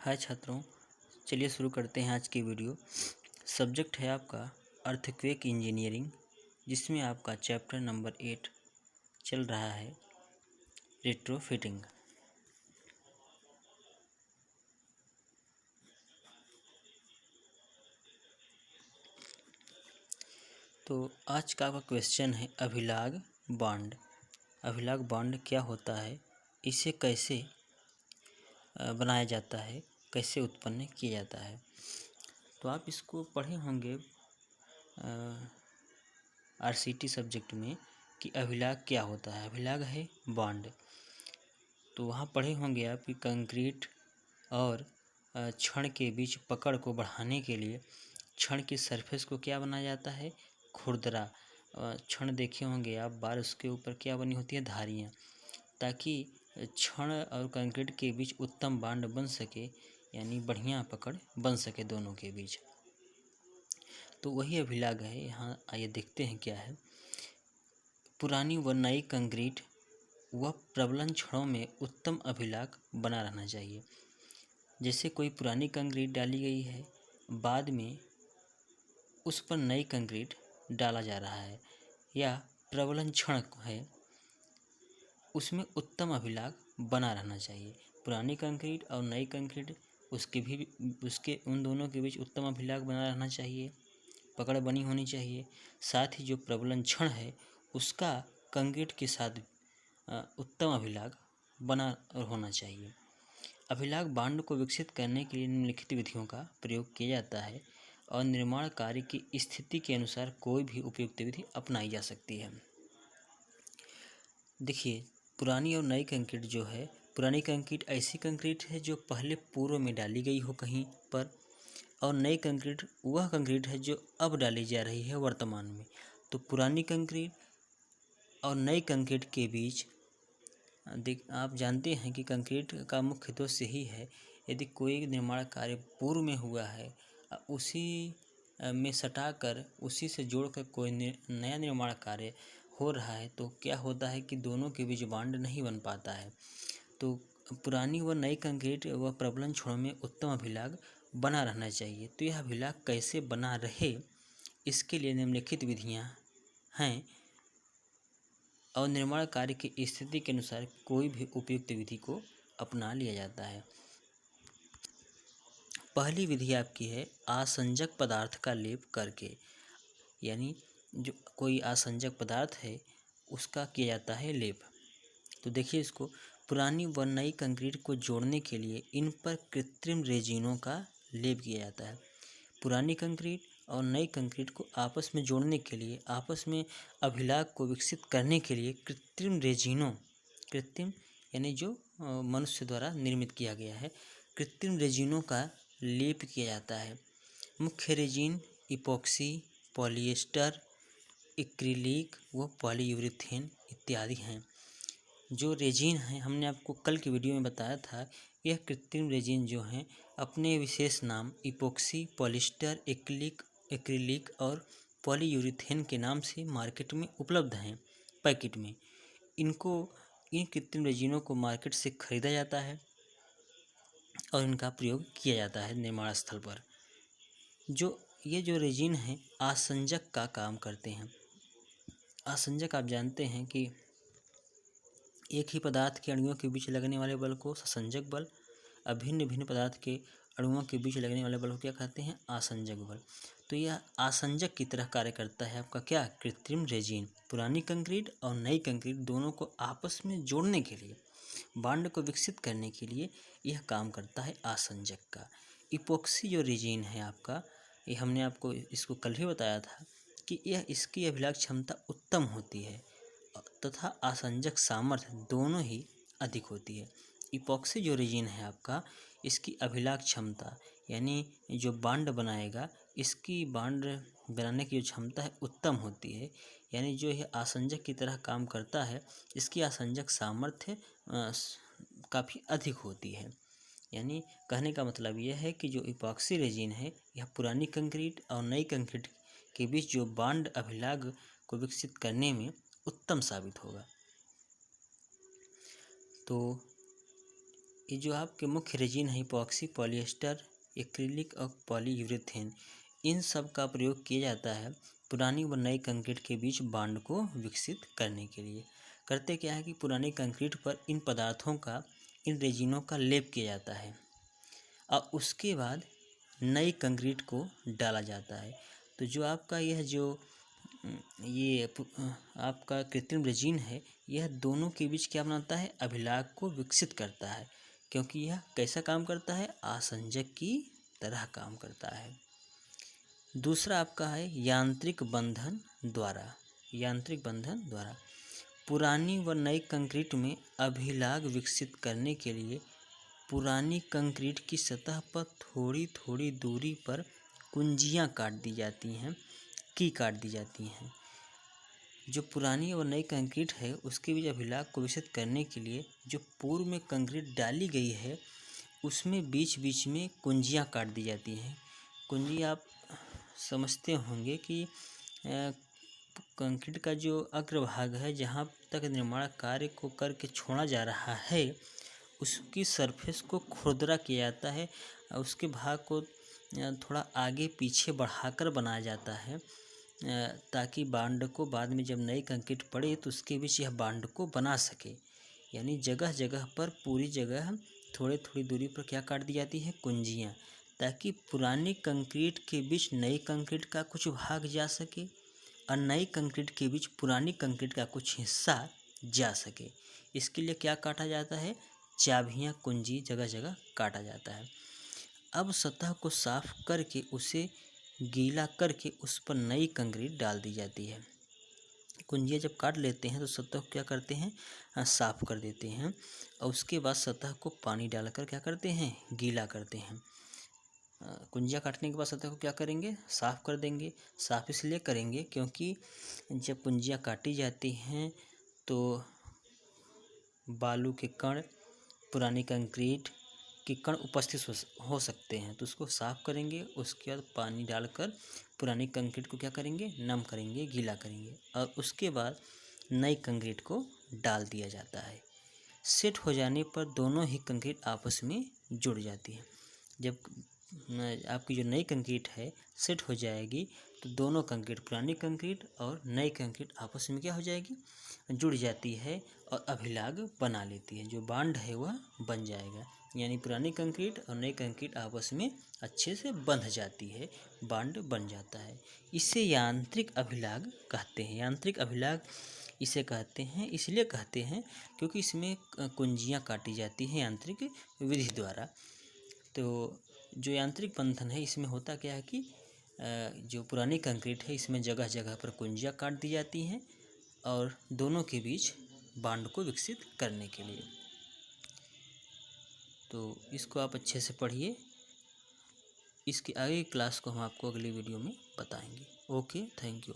हाय छात्रों, चलिए शुरू करते हैं आज की वीडियो। सब्जेक्ट है आपका अर्थक्वेक इंजीनियरिंग, जिसमें आपका चैप्टर नंबर 8 चल रहा है रिट्रोफिटिंग। तो आज का आपका क्वेश्चन है अभिलाग बॉन्ड। अभिलाग बॉन्ड क्या होता है, इसे कैसे बनाया जाता है, कैसे उत्पन्न किया जाता है। तो आप इसको पढ़े होंगे आरसीटी सब्जेक्ट में कि अभिलाग क्या होता है। अभिलाग है बॉन्ड। तो वहाँ पढ़े होंगे आप कि कंक्रीट और छड़ के बीच पकड़ को बढ़ाने के लिए छड़ की सरफेस को क्या बनाया जाता है, खुरदरा। छड़ देखे होंगे आप बार, उसके ऊपर क्या बनी होती है, धारियाँ, ताकि छड़ और कंक्रीट के बीच उत्तम बॉन्ड बन सके, यानी बढ़िया पकड़ बन सके दोनों के बीच। तो वही अभिलाग है। यहाँ आइए देखते हैं क्या है। पुरानी व नई कंक्रीट व प्रबलन छड़ों में उत्तम अभिलाग बना रहना चाहिए। जैसे कोई पुरानी कंक्रीट डाली गई है, बाद में उस पर नई कंक्रीट डाला जा रहा है, या प्रबलन छड़ है, उसमें उत्तम अभिलाग बना रहना चाहिए। पुरानी कंक्रीट और नई कंक्रीट उसके उन दोनों के बीच उत्तम अभिलाग बना रहना चाहिए, पकड़ बनी होनी चाहिए। साथ ही जो प्रबलन छड़ है उसका कंक्रीट के साथ उत्तम अभिलाग बना होना चाहिए। अभिलाग बांड को विकसित करने के लिए निम्नलिखित विधियों का प्रयोग किया जाता है और निर्माण कार्य की स्थिति के अनुसार कोई भी उपयुक्त विधि अपनाई जा सकती है। देखिए, पुरानी और नई कंक्रीट जो है, पुरानी कंक्रीट ऐसी कंक्रीट है जो पहले पूर्व में डाली गई हो कहीं पर, और नई कंक्रीट वह कंक्रीट है जो अब डाली जा रही है वर्तमान में। तो पुरानी कंक्रीट और नई कंक्रीट के बीच आप जानते हैं कि कंक्रीट का मुख्य दोष यही है, यदि कोई निर्माण कार्य पूर्व में हुआ है, उसी में सटाकर उसी से जोड़कर कोई नया निर्माण कार्य हो रहा है, तो क्या होता है कि दोनों के बीच बॉन्ड नहीं बन पाता है। तो पुरानी व नई कंक्रीट व प्रबलन छड़ों में उत्तम अभिलाग बना रहना चाहिए। तो यह अभिलाग कैसे बना रहे, इसके लिए निम्नलिखित विधियाँ हैं और निर्माण कार्य की स्थिति के अनुसार कोई भी उपयुक्त विधि को अपना लिया जाता है। पहली विधि आपकी है आसंजक पदार्थ का लेप करके, यानी जो कोई आसंजक पदार्थ है उसका किया जाता है लेप। तो देखिए इसको, पुरानी व नई कंक्रीट को जोड़ने के लिए इन पर कृत्रिम रेजिनों का लेप किया जाता है। पुरानी कंक्रीट और नई कंक्रीट को आपस में जोड़ने के लिए, आपस में अभिलाग को विकसित करने के लिए कृत्रिम रेजिनों, कृत्रिम यानी जो मनुष्य द्वारा निर्मित किया गया है, कृत्रिम रेजिनों का लेप किया जाता है। मुख्य रेजिन इपॉक्सी, पॉलिएस्टर, एक्रिलिक व पॉलीयूरेथेन इत्यादि हैं। जो रेजिन हैं, हमने आपको कल की वीडियो में बताया था, यह कृत्रिम रेजिन जो हैं अपने विशेष नाम इपॉक्सी, पॉलिएस्टर, एक्रिलिक और पॉलीयूरेथेन के नाम से मार्केट में उपलब्ध हैं पैकेट में। इन कृत्रिम रेजिनों को मार्केट से खरीदा जाता है और इनका प्रयोग किया जाता है निर्माण स्थल पर। ये जो रेजिन हैं आसंजक का काम करते हैं। आसंजक आप जानते हैं कि एक ही पदार्थ के अणुओं के बीच लगने वाले बल को ससंजक बल, भिन्न भिन्न पदार्थ के अणुओं के बीच लगने वाले बल को क्या कहते हैं, आसंजक बल। तो यह आसंजक की तरह कार्य करता है आपका क्या, कृत्रिम रेजिन। पुरानी कंक्रीट और नई कंक्रीट दोनों को आपस में जोड़ने के लिए, बॉन्ड को विकसित करने के लिए यह काम करता है आसंजक का। इपॉक्सी जो रेजिन है आपका, ये हमने आपको इसको कल ही बताया था कि इसकी अभिलाग क्षमता उत्तम होती है तथा आसंजक सामर्थ्य दोनों ही अधिक होती है। इपॉक्सी जो रेजिन है आपका, इसकी अभिलाग क्षमता यानी जो बॉन्ड बनाएगा, इसकी बॉन्ड बनाने की जो क्षमता है उत्तम होती है, यानी जो यह आसंजक की तरह काम करता है, इसकी आसंजक सामर्थ्य काफ़ी अधिक होती है। यानी कहने का मतलब यह है कि जो इपॉक्सी रेजिन है, यह पुरानी कंक्रीट और नई कंक्रीट के बीच जो बॉन्ड अभिलाग को विकसित करने में उत्तम साबित होगा। तो ये जो आपके मुख्य रेजिन है इपॉक्सी, पॉलिएस्टर, एक्रिलिक और पॉलीयूरेथेन, इन सब का प्रयोग किया जाता है पुरानी व नई कंक्रीट के बीच बांड को विकसित करने के लिए। करते क्या है कि पुरानी कंक्रीट पर इन पदार्थों का, इन रेजिनों का लेप किया जाता है और उसके बाद नई कंक्रीट को डाला जाता है। तो जो आपका यह जो ये आपका कृत्रिम रेजिन है, यह दोनों के बीच क्या बनाता है, अभिलाग को विकसित करता है, क्योंकि यह कैसा काम करता है, आसंजक की तरह काम करता है। दूसरा आपका है यांत्रिक बंधन द्वारा। यांत्रिक बंधन द्वारा पुरानी व नई कंक्रीट में अभिलाग विकसित करने के लिए पुरानी कंक्रीट की सतह पर थोड़ी थोड़ी दूरी पर कुंजियाँ काट दी जाती हैं। जो पुरानी और नई कंक्रीट है उसके बीच अभिलाग को विकसित करने के लिए जो पूर्व में कंक्रीट डाली गई है उसमें बीच बीच में कुंजियाँ काट दी जाती हैं। कुंजी आप समझते होंगे कि कंक्रीट का जो अग्रभाग है, जहाँ तक निर्माण कार्य को करके छोड़ा जा रहा है, उसकी सरफेस को खुरदरा किया जाता है और उसके भाग को थोड़ा आगे पीछे बढ़ाकर बनाया जाता है, ताकि बांड को बाद में जब नई कंक्रीट पड़े तो उसके बीच यह बांड को बना सके। यानी जगह जगह पर, पूरी जगह थोड़ी थोड़ी दूरी पर क्या काट दी जाती है, कुंजियाँ, ताकि पुरानी कंक्रीट के बीच नई कंक्रीट का कुछ भाग जा सके और नई कंक्रीट के बीच पुरानी कंक्रीट का कुछ हिस्सा जा सके। इसके लिए क्या काटा जाता है, चाबियाँ, कुंजी जगह जगह काटा जाता है। अब सतह को साफ करके उसे गीला करके उस पर नई कंक्रीट डाल दी जाती है। कुंजियाँ जब काट लेते हैं तो सतह को क्या करते हैं, साफ कर देते हैं और उसके बाद सतह को पानी डालकर क्या करते हैं, गीला करते हैं। कुंजियाँ काटने के बाद सतह को क्या करेंगे, साफ कर देंगे। साफ इसलिए करेंगे क्योंकि जब कुंजियाँ काटी जाती हैं तो बालू के कण, पुरानी कंक्रीट के कण उपस्थित हो सकते हैं, तो उसको साफ करेंगे। उसके बाद पानी डालकर पुरानी कंक्रीट को क्या करेंगे, नम करेंगे, गीला करेंगे और उसके बाद नई कंक्रीट को डाल दिया जाता है। सेट हो जाने पर दोनों ही कंक्रीट आपस में जुड़ जाती है। जब आपकी जो नई कंक्रीट है सेट हो जाएगी तो दोनों कंक्रीट, पुरानी कंक्रीट और नई कंक्रीट आपस में क्या हो जाएगी, जुड़ जाती है और अभिलाग बना लेती है। जो बांड है वह बन जाएगा, यानी पुरानी कंक्रीट और नई कंक्रीट आपस में अच्छे से बंध जाती है, बांड बन जाता है। इसे यांत्रिक अभिलाग कहते हैं। यांत्रिक अभिलाग इसे कहते हैं, इसलिए कहते हैं क्योंकि इसमें कुंजियाँ काटी जाती हैं यांत्रिक विधि द्वारा। तो जो यांत्रिक बंधन है इसमें होता क्या है कि जो पुरानी कंक्रीट है इसमें जगह जगह पर कुंजियाँ काट दी जाती हैं और दोनों के बीच बांड को विकसित करने के लिए। तो इसको आप अच्छे से पढ़िए। इसकी आगे क्लास को हम आपको अगली वीडियो में बताएंगे। Okay, thank you.